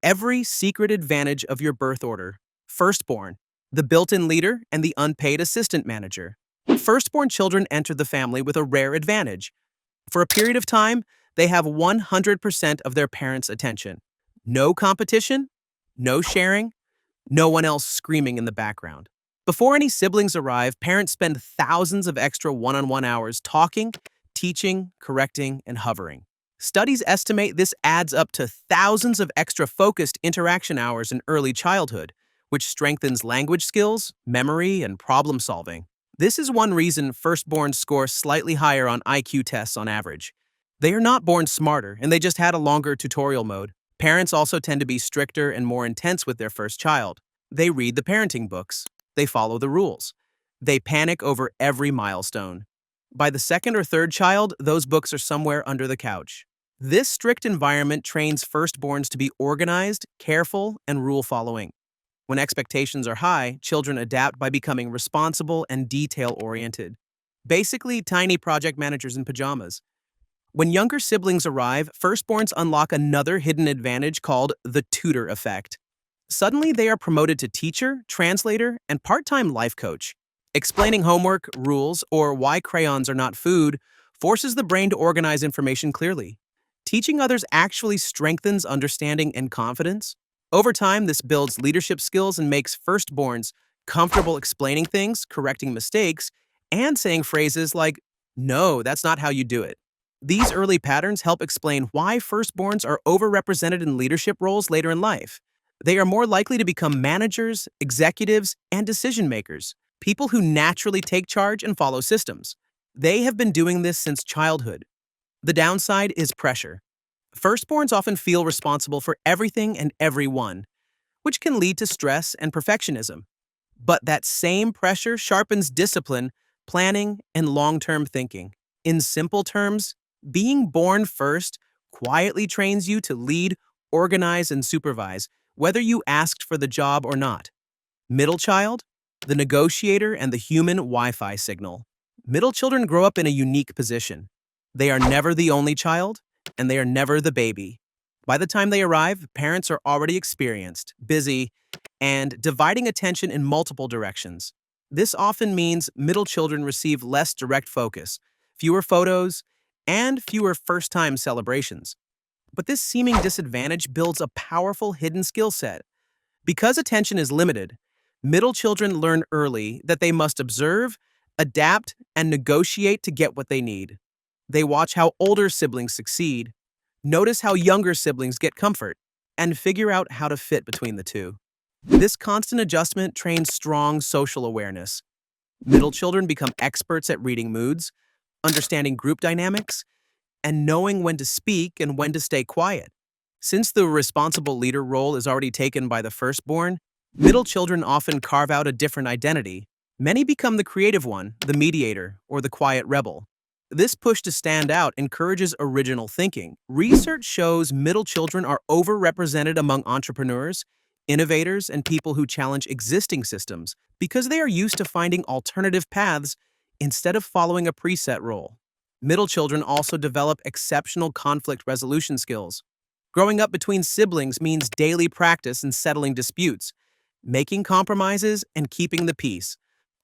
Every secret advantage of your birth order. Firstborn, the built-in leader and the unpaid assistant manager. Firstborn children enter the family with a rare advantage. For a period of time, they have 100% of their parents' attention. No competition, no sharing, no one else screaming in the background. Before any siblings arrive, parents spend thousands of extra one-on-one hours talking, teaching, correcting, and hovering. Studies estimate this adds up to thousands of extra focused interaction hours in early childhood, which strengthens language skills, memory, and problem solving. This is one reason firstborns score slightly higher on IQ tests on average. They are not born smarter, and they just had a longer tutorial mode. Parents also tend to be stricter and more intense with their first child. They read the parenting books. They follow the rules. They panic over every milestone. By the second or third child, those books are somewhere under the couch. This strict environment trains firstborns to be organized, careful, and rule-following. When expectations are high, children adapt by becoming responsible and detail-oriented. Basically, tiny project managers in pajamas. When younger siblings arrive, firstborns unlock another hidden advantage called the tutor effect. Suddenly, they are promoted to teacher, translator, and part-time life coach. Explaining homework, rules, or why crayons are not food forces the brain to organize information clearly. Teaching others actually strengthens understanding and confidence. Over time, this builds leadership skills and makes firstborns comfortable explaining things, correcting mistakes, and saying phrases like, "No, that's not how you do it." These early patterns help explain why firstborns are overrepresented in leadership roles later in life. They are more likely to become managers, executives, and decision makers, people who naturally take charge and follow systems. They have been doing this since childhood. The downside is pressure. Firstborns often feel responsible for everything and everyone, which can lead to stress and perfectionism. But that same pressure sharpens discipline, planning, and long-term thinking. In simple terms, being born first quietly trains you to lead, organize, and supervise, whether you asked for the job or not. Middle child, the negotiator and the human Wi-Fi signal. Middle children grow up in a unique position. They are never the only child, and they are never the baby. By the time they arrive, parents are already experienced, busy, and dividing attention in multiple directions. This often means middle children receive less direct focus, fewer photos, and fewer first-time celebrations. But this seeming disadvantage builds a powerful hidden skill set. Because attention is limited, middle children learn early that they must observe, adapt, and negotiate to get what they need. They watch how older siblings succeed, notice how younger siblings get comfort, and figure out how to fit between the two. This constant adjustment trains strong social awareness. Middle children become experts at reading moods, understanding group dynamics, and knowing when to speak and when to stay quiet. Since the responsible leader role is already taken by the firstborn, middle children often carve out a different identity. Many become the creative one, the mediator, or the quiet rebel. This push to stand out encourages original thinking. Research shows middle children are overrepresented among entrepreneurs, innovators, and people who challenge existing systems because they are used to finding alternative paths instead of following a preset role. Middle children also develop exceptional conflict resolution skills. Growing up between siblings means daily practice in settling disputes, making compromises, and keeping the peace,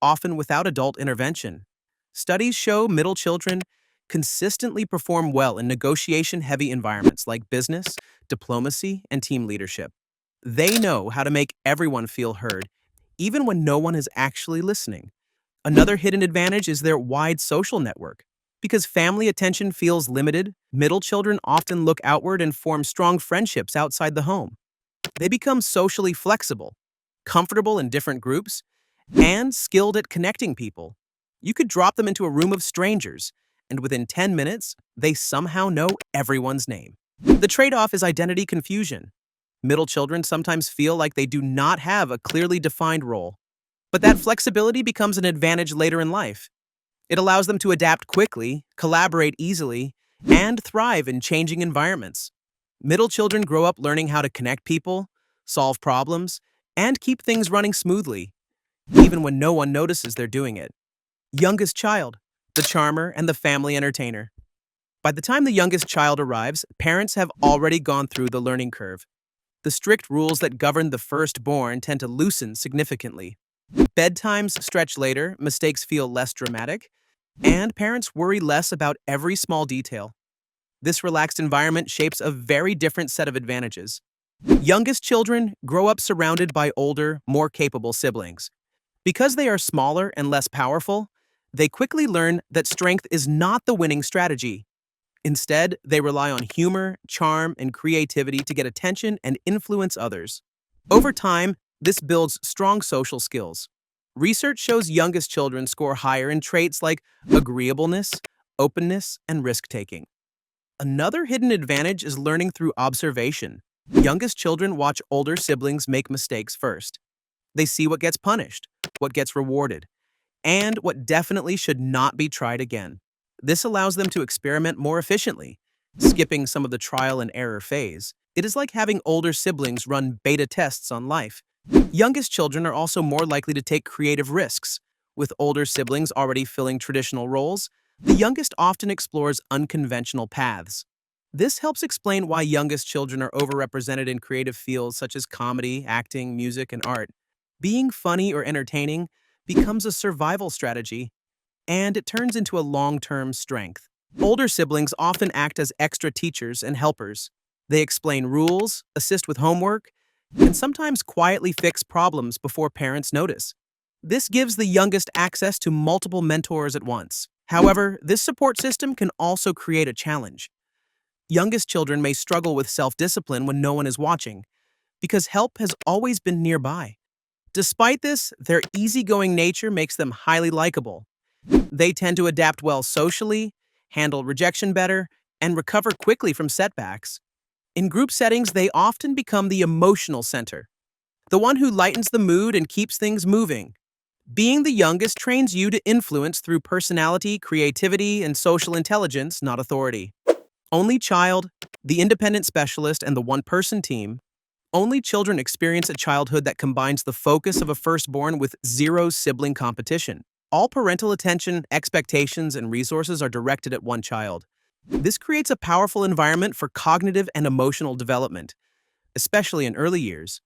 often without adult intervention. Studies show middle children consistently perform well in negotiation-heavy environments like business, diplomacy, and team leadership. They know how to make everyone feel heard, even when no one is actually listening. Another hidden advantage is their wide social network. Because family attention feels limited, middle children often look outward and form strong friendships outside the home. They become socially flexible, comfortable in different groups, and skilled at connecting people. You could drop them into a room of strangers, and within 10 minutes, they somehow know everyone's name. The trade-off is identity confusion. Middle children sometimes feel like they do not have a clearly defined role, but that flexibility becomes an advantage later in life. It allows them to adapt quickly, collaborate easily, and thrive in changing environments. Middle children grow up learning how to connect people, solve problems, and keep things running smoothly, even when no one notices they're doing it. Youngest child, the charmer and the family entertainer. By the time the youngest child arrives, parents have already gone through the learning curve. The strict rules that govern the firstborn tend to loosen significantly. Bedtimes stretch later, mistakes feel less dramatic, and parents worry less about every small detail. This relaxed environment shapes a very different set of advantages. Youngest children grow up surrounded by older, more capable siblings. Because they are smaller and less powerful, they quickly learn that strength is not the winning strategy. Instead, they rely on humor, charm, and creativity to get attention and influence others. Over time, this builds strong social skills. Research shows youngest children score higher in traits like agreeableness, openness, and risk-taking. Another hidden advantage is learning through observation. Youngest children watch older siblings make mistakes first. They see what gets punished, what gets rewarded, and what definitely should not be tried again. This allows them to experiment more efficiently, skipping some of the trial and error phase. It is like having older siblings run beta tests on life. Youngest children are also more likely to take creative risks. With older siblings already filling traditional roles, the youngest often explores unconventional paths. This helps explain why youngest children are overrepresented in creative fields such as comedy, acting, music, and art. Being funny or entertaining becomes a survival strategy, and it turns into a long-term strength. Older siblings often act as extra teachers and helpers. They explain rules, assist with homework, and sometimes quietly fix problems before parents notice. This gives the youngest access to multiple mentors at once. However, this support system can also create a challenge. Youngest children may struggle with self-discipline when no one is watching, because help has always been nearby. Despite this, their easygoing nature makes them highly likable. They tend to adapt well socially, handle rejection better, and recover quickly from setbacks. In group settings, they often become the emotional center, the one who lightens the mood and keeps things moving. Being the youngest trains you to influence through personality, creativity, and social intelligence, not authority. Only child, the independent specialist, and the one-person team. Only children experience a childhood that combines the focus of a firstborn with zero sibling competition. All parental attention, expectations, and resources are directed at one child. This creates a powerful environment for cognitive and emotional development, especially in early years.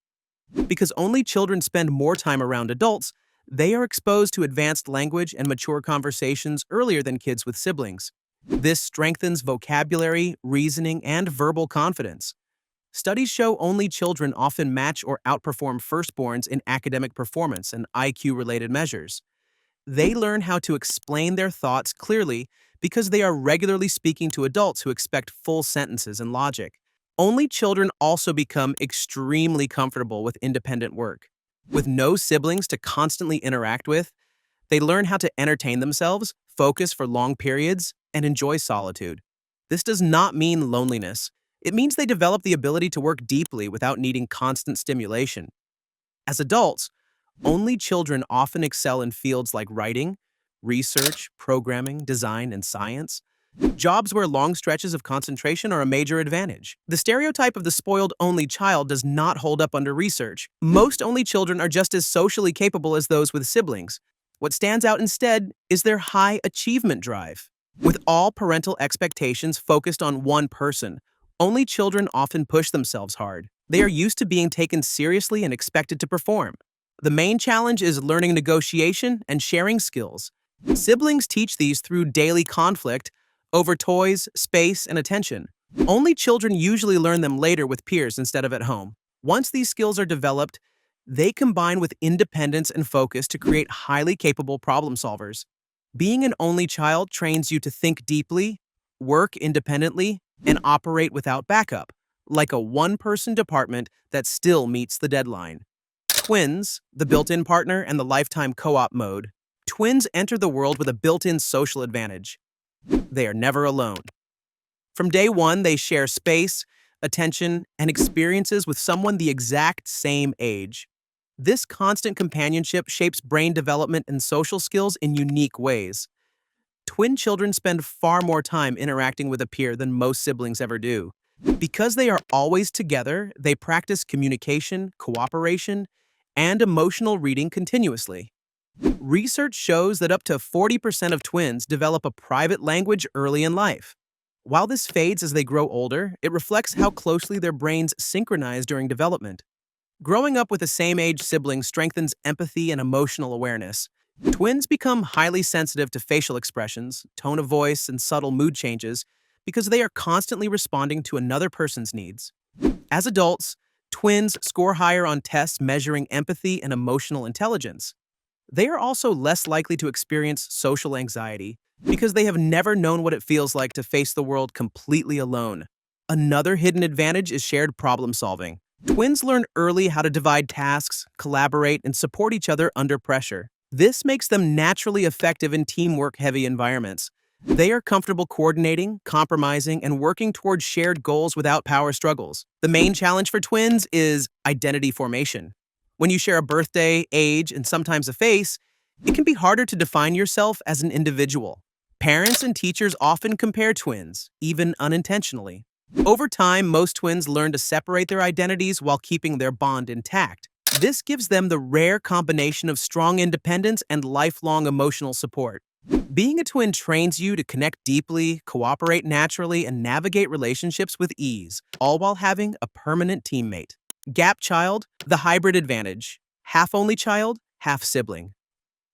Because only children spend more time around adults, they are exposed to advanced language and mature conversations earlier than kids with siblings. This strengthens vocabulary, reasoning, and verbal confidence. Studies show only children often match or outperform firstborns in academic performance and IQ-related measures. They learn how to explain their thoughts clearly because they are regularly speaking to adults who expect full sentences and logic. Only children also become extremely comfortable with independent work. With no siblings to constantly interact with, they learn how to entertain themselves, focus for long periods, and enjoy solitude. This does not mean loneliness. It means they develop the ability to work deeply without needing constant stimulation. As adults, only children often excel in fields like writing, research, programming, design, and science, jobs where long stretches of concentration are a major advantage. The stereotype of the spoiled only child does not hold up under research. Most only children are just as socially capable as those with siblings. What stands out instead is their high achievement drive. With all parental expectations focused on one person, only children often push themselves hard. They are used to being taken seriously and expected to perform. The main challenge is learning negotiation and sharing skills. Siblings teach these through daily conflict over toys, space, and attention. Only children usually learn them later with peers instead of at home. Once these skills are developed, they combine with independence and focus to create highly capable problem solvers. Being an only child trains you to think deeply, work independently, and operate without backup, like a one-person department that still meets the deadline. Twins, the built-in partner, and the lifetime co-op mode. Twins enter the world with a built-in social advantage. They are never alone. From day one, they share space, attention, and experiences with someone the exact same age. This constant companionship shapes brain development and social skills in unique ways. Twin children spend far more time interacting with a peer than most siblings ever do. Because they are always together, they practice communication, cooperation, and emotional reading continuously. Research shows that up to 40% of twins develop a private language early in life. While this fades as they grow older, it reflects how closely their brains synchronize during development. Growing up with a same-age sibling strengthens empathy and emotional awareness. Twins become highly sensitive to facial expressions, tone of voice, and subtle mood changes because they are constantly responding to another person's needs. As adults, twins score higher on tests measuring empathy and emotional intelligence. They are also less likely to experience social anxiety because they have never known what it feels like to face the world completely alone. Another hidden advantage is shared problem solving. Twins learn early how to divide tasks, collaborate, and support each other under pressure. This makes them naturally effective in teamwork-heavy environments. They are comfortable coordinating, compromising, and working towards shared goals without power struggles. The main challenge for twins is identity formation. When you share a birthday, age, and sometimes a face, it can be harder to define yourself as an individual. Parents and teachers often compare twins, even unintentionally. Over time, most twins learn to separate their identities while keeping their bond intact. This gives them the rare combination of strong independence and lifelong emotional support. Being a twin trains you to connect deeply, cooperate naturally, and navigate relationships with ease, all while having a permanent teammate. Gap child, the hybrid advantage. Half only child, half sibling.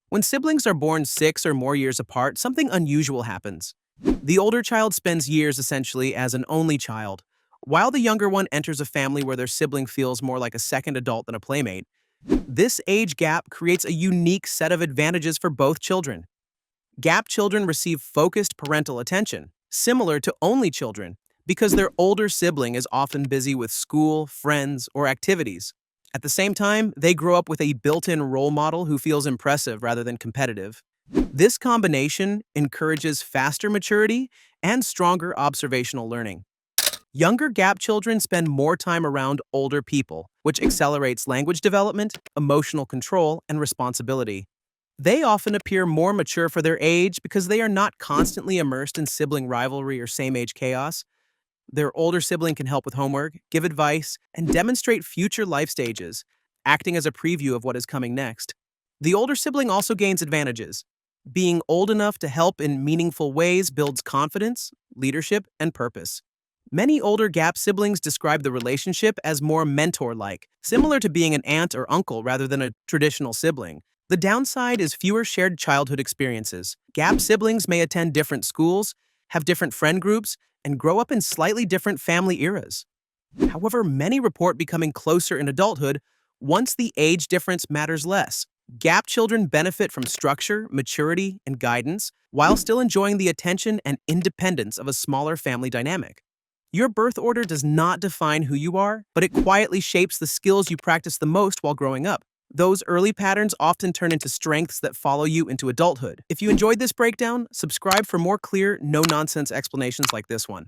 When siblings are born 6 or more years apart, something unusual happens. The older child spends years essentially as an only child, while the younger one enters a family where their sibling feels more like a second adult than a playmate. This age gap creates a unique set of advantages for both children. Gap children receive focused parental attention, similar to only children, because their older sibling is often busy with school, friends, or activities. At the same time, they grow up with a built-in role model who feels impressive rather than competitive. This combination encourages faster maturity and stronger observational learning. Younger gap children spend more time around older people, which accelerates language development, emotional control, and responsibility. They often appear more mature for their age because they are not constantly immersed in sibling rivalry or same-age chaos. Their older sibling can help with homework, give advice, and demonstrate future life stages, acting as a preview of what is coming next. The older sibling also gains advantages. Being old enough to help in meaningful ways builds confidence, leadership, and purpose. Many older gap siblings describe the relationship as more mentor-like, similar to being an aunt or uncle rather than a traditional sibling. The downside is fewer shared childhood experiences. Gap siblings may attend different schools, have different friend groups, and grow up in slightly different family eras. However, many report becoming closer in adulthood once the age difference matters less. Gap children benefit from structure, maturity, and guidance, while still enjoying the attention and independence of a smaller family dynamic. Your birth order does not define who you are, but it quietly shapes the skills you practice the most while growing up. Those early patterns often turn into strengths that follow you into adulthood. If you enjoyed this breakdown, subscribe for more clear, no-nonsense explanations like this one.